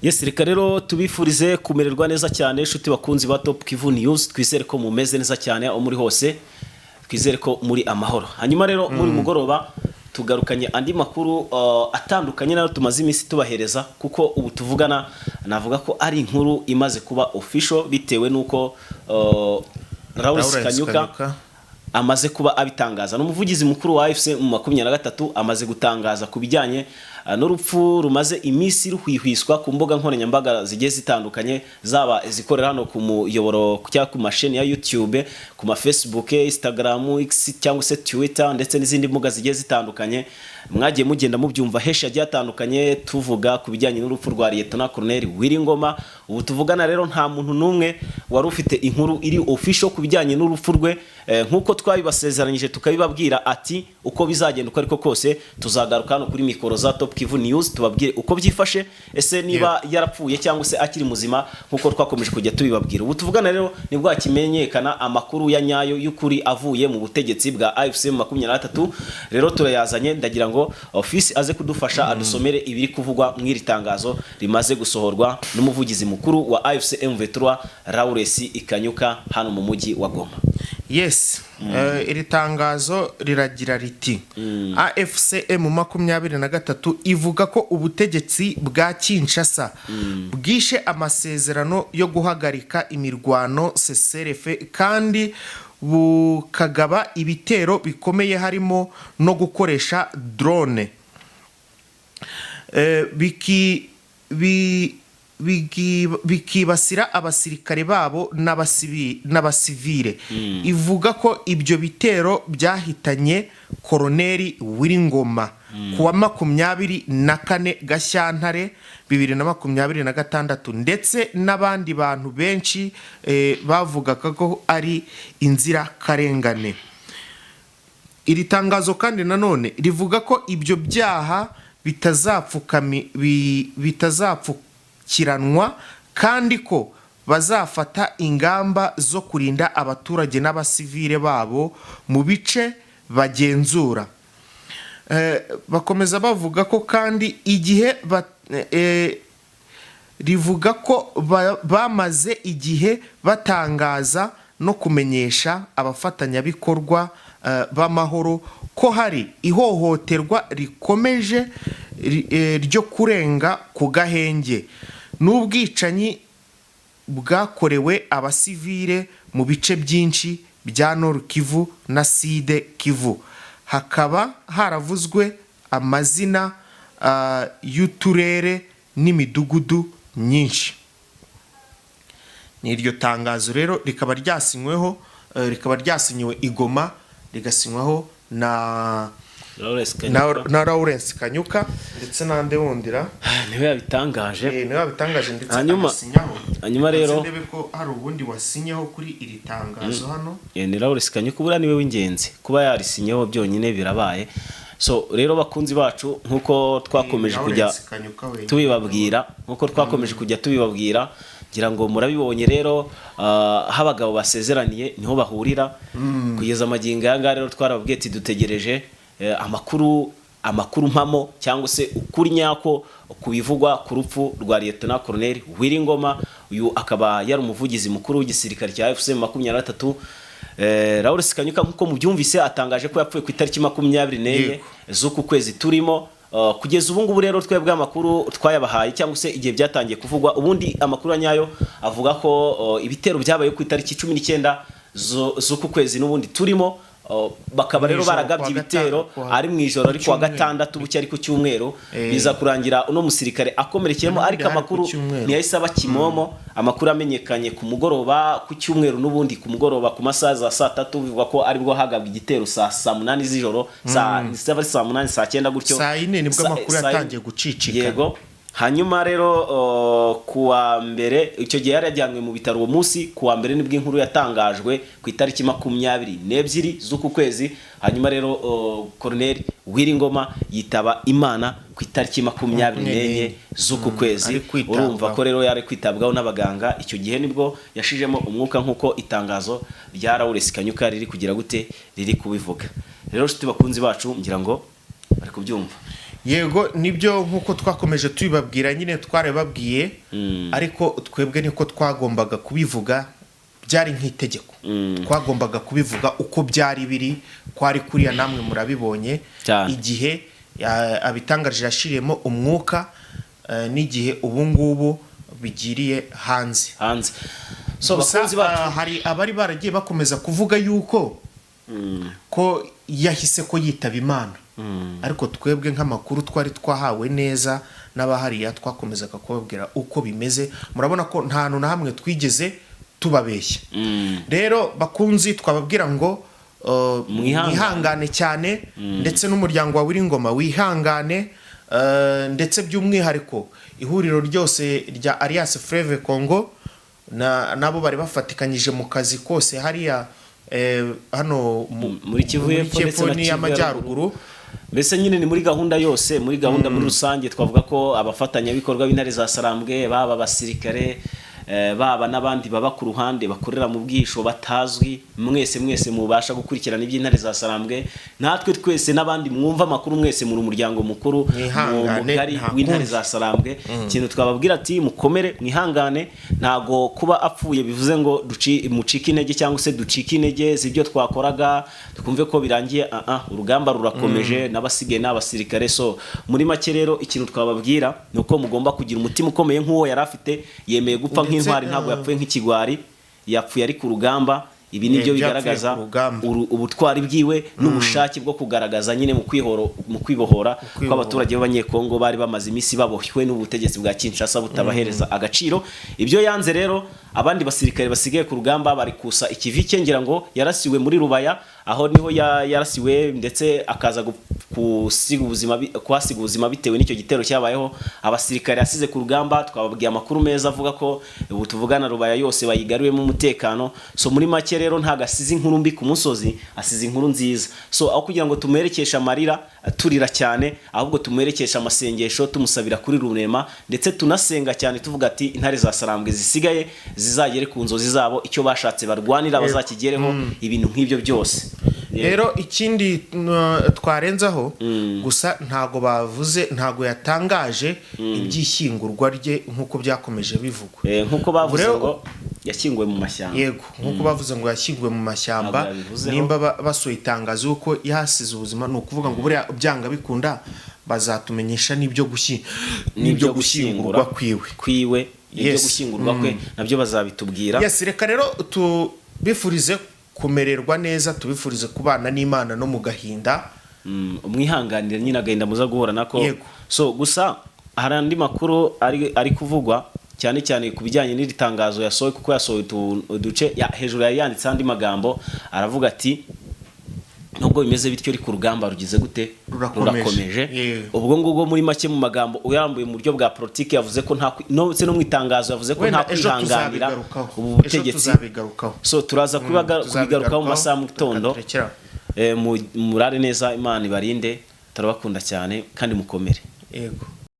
Yes, reka rero tubifurize kumererwa neza cyane inshuti bakunzi ba Top Kivu News, twizere ko mumeze neza cyane aho muri hose, twizere ko muri amahoro. Hanyuma rero muri mugoroba tugarukanye andi makuru atandukanye nayo tumaze iminsi tubahereza, kuko ubu tuvugana navuga ko ari inkuru imaze kuba official bitewe nuko Lawrence Kanyuka amaze kuba abitangaza. N'umuvugizi mukuru wa AFC mu 23 amaze gutangaza kubijyanye n'urupfu rumaze iminsi ruhwihwiswa ku mbuga nkoranyambaga zigiye zitandukanye, zaba zikorera hano ku muyoboro cyangwa ku masheni ya YouTube, ku ma Facebook, Instagram, X cyangwa se Twitter ndetse n'izindi mbuga zigiye zitandukanye. Mwagiye mugenda mubyumva hesha agiye atandukanye tuvuga kubijyanye n'urupfu rwa Lieutenant Colonel Wiringoma. Ubu tuvugana rero nta muntu numwe wari ufite inkuru iri official kubijyanye n'urupfu rwe, nkuko twabibasezeranyije tukabibabwira ati uko bizagenda uko ariko kose tuzagaruka hano kuri mikoro za Top Kivu News tubabwire uko byifashe, ese niba yarapfuye cyangwa se akiri muzima nkuko twakomeje kujya tubibabwira. Ubu tuvugana rero nibwo akimenyekana amakuru ya nyayo y'ukuri avuye mu butegetsi bwa AFC 23. Rero turayazanye, ndagira ngo office aze kudufasha adusomere ibiri kuvugwa mw'iri tangazo rimaze gusohorwa n'umuvugizi mukuru wa AFC M23 Lawrence Kanyuka hano mu mujyi wa Goma. Yes, iri tangazo riragira riti AFC M23 ivuga ko ubutegetsi bwa Kinshasa bwishe amasezerano yo guhagarika imirwano CCRF kandi bukagaba ibitero bikomeye harimo no gukoresha drone bikibasira abasirikare babo n'abasivile. Ivuga ko ibyo bitero byahitanye Koloneli Wiringoma kuwa 24 Gashyantare 2026 ndetse n'abandi bantu benshi bavugaga ko ari inzira karengane. Iri tangazo kandi nanone rivuga ko ibyo byaha bitazapfukiranwa kandi ko bazafata ingamba zo kurinda abaturage n'abasivile babo mu bice bagenzura. Bakomeza bavuga ko kandi igihe rivuga ko bamaze igihe batangaza no kumenyesha abafatanyabikorwa b'amahoro ko hari ihohoterwa rikomeje ryo kurenga ku gahenge n'ubwicanyi bwakorewe abasivile mu bice byinshi bya Nord Kivu na Sud Kivu. Hakaba haravuzwe amazina y'uturere n'imidugudu myinshi. N'iryo tangazo rero rikaba ryasinyiwe Igoma, rigasinywaho na Lawrence Kanyuka ndetse n'ande wondira niwe yabitangaje ndetse hanyuma rero ndebe ko hari ubundi wasinyeho kuri iri tangazo hano. Ni Lawrence Kanyuka bura niwe w'ingenzi kuba yarisinyeho byonyine birabaye. So rero bakunzi bacu nkuko twakomeje kujya tubibabwira ngira ngo murabibonye rero habagabo basezeraniye niho bahurira kugeza amagingo yanga. Rero twarababwiye ati dutegereje amakuru mpamo cyangwa se ukuri nyako kubivugwa ku rupfu rwa Lieutenant Colonel Wiringoma. Uyu akaba yari umuvugizi mukuru w'igisirikare cya AFC 23. Lawrence Kanyuka nkuko mubyumvise atangaje ko yapfuye ku itariki 24 z'uku kwezi turimo. Kugeza ubu ngubu rero twebwe amakuru twayabahaye cyangwa se igihe byatangiye kuvugwa, ubundi amakuru anyayo avuga ko ibitero byabaye ku itariki 19 z'uku kwezi n'ubundi turimo. Bakaba rero baragabye ibitero ari mu ijoro ariko wa gatandatu bucye ari ku cyumweru biza kurangira uno musirikare akomerekeyemo, ariko amakuru ntiyahise aba kimomo. Amakuru amenyekanye ku mugoroba ku cyumweru n'ubundi ku mugoroba ku masaha za 3 bivuga ko ari bwo hagabwe igitero saa 8 z'ijoro, saa 8 saa 9 gutyo, saa 4 nibwo amakuru yatangiye gucicika. Yego. Hanyuma rero kuwa mbere icyo gihe yarajyanwe mu bitaro uwo munsi. Kuwa mbere nibwo inkuru yatangajwe ku itariki 22 z'uku kwezi. Hanyuma rero Colonel Wiringoma yitaba Imana ku itariki 24 z'uku kwezi. Urumva ko rero yari kwitabwaho n'abaganga. Icyo gihe nibwo yashijemo umwuka nkuko itangazo rya Lawrence Kanyuka riri kugira gute riri kubivuga. Rero tubakunzi bacu ngira ngo bari kubyumva. yego nibyo nk'uko twakomeje tubibabwira nyine twarababwiye ariko twebwe niko twagombaga kubivuga byari nk'itegeko twagombaga kubivuga uko byari biri kwari kuriya namwe murabibonye igihe abitangarije yashiriyemo umwuka n'igihe ubu ngubu bigiriye hanze so bakunzi bacu hari abari baragiye bakomeza kuvuga yuko ko yahise ko yitaba Imana ariko twebwe nk'amakuru twari twahawe neza n'abahariya twakomezaga kubabwira uko bimeze murabona ko nta hantu na hamwe twigeze tubabeshya rero bakunzi twababwira ngo mwihangane cyane ndetse n'umuryango wa Wiringoma wihangane ndetse by'umwihariko ihuriro ryose rya Alliance Fleuve Congo nabo bari bafatikanyije mu kazi kose hariya hano muri Kivu y'Epfo n'Amajyaruguru mbese nyine ni muri gahunda yose muri gahunda muri rusange twavuga ko abafatanyabikorwa b'Intare za Sarambwe baba abasirikare baba n'abandi baba ku ruhande bakorera mu bwisho batazwi mwese mubasha gukurikirana iby'Intare za Sarambwe natwe twese n'abandi mwumva amakuru mwese muri umuryango mukuru mugari w'Intare za Sarambwe ikintu twababwira ati mukomere mwihangane ntago kuba apfuye bivuze ngo mucike intege cyangwa se ducike intege zibyo twakoraga tukumve ko birangiye urugamba rurakomeje n'abasigaye n'abasirikare so muri make rero ikintu twababwira nuko mugomba kugira umutima ukomeye nk'uwo yari afite yemeye gupfa nk'intwari ntabwo yapfuye nk'ikigwari yapfuye ari ku rugamba ibi nibyo bigaragaza ubutwari bwiwe n'ubushake bwo kugaragaza nyine mu kwibohora ko abaturage b'abanyekongo bari bamaze iminsi babohwe n'ubutegetsi bwa Kinshasa butabahereza agaciro ibyo yanze rero abandi basirikare basigaye ku rugamba bari kusa ikivi ngira ngo yarasiwe muri Rubaya aho niho yarasiwe ndetse akaza kuhasiga ubuzima bitewe n'icyo gitero cyabayeho abasirikare yasize ku rugamba twababwiye amakuru meza avuga ko ubu tuvugana Rubaya yose bayigaruwemo umutekano so muri make rero ntago asize inkuru mbi ku musozi asize inkuru nziza so aho kugira ngo tumuherekeshe amarira turira cyane ahubwo tumuherekeshe amasengesho tumusabira kuri Rurema ndetse tunasenga cyane tuvuga ati Intare za Sarambwe zisigaye zizagere ku nzozi zabo icyo bashatse barwanira bazakigereho ibintu nk'ibyo byose rero ikindi twarenzaho gusa ntago bavuze ntago yatangaje ibyishyingurwa rye nkuko byakomeje bivugwa nkuko bavuze ngo yashyinguwe mu mashyamba yego nkuko bavuze ngo yashyinguwe mu mashyamba nimba basohoye itangazo uko yahasize ubuzima ni ukuvuga ngo buriya byanga bikunda bazatumenyesha n'ibyo gushyingurwa kwiwe ibyo gushyingurwa kwe nabyo bazabitubwira reka rero tubifurize kumererwa neza tubifurize kubana n'Imana no mu gahinda umwihanganire nyine agahinda muza guhura nako so gusa hari andi makuru ari kuvugwa cyane cyane ku bijyanye n'iri tangazo yasohoye kuko yasohoye uduce hejuru yanditse andi magambo aravuga ati nubwo bimeze bityo ari ku rugamba rugize gute rurakomeje ubwo ngubwo muri make mu magambo uyarambuye mu buryo bwa politiki yavuze ko no mu itangazo yavuze ko nta kwihanganira ubu butegetsi so turaza kubigarukaho mu masaha mu gitondo murare neza Imana ibarinde turabakunda cyane kandi mukomere yego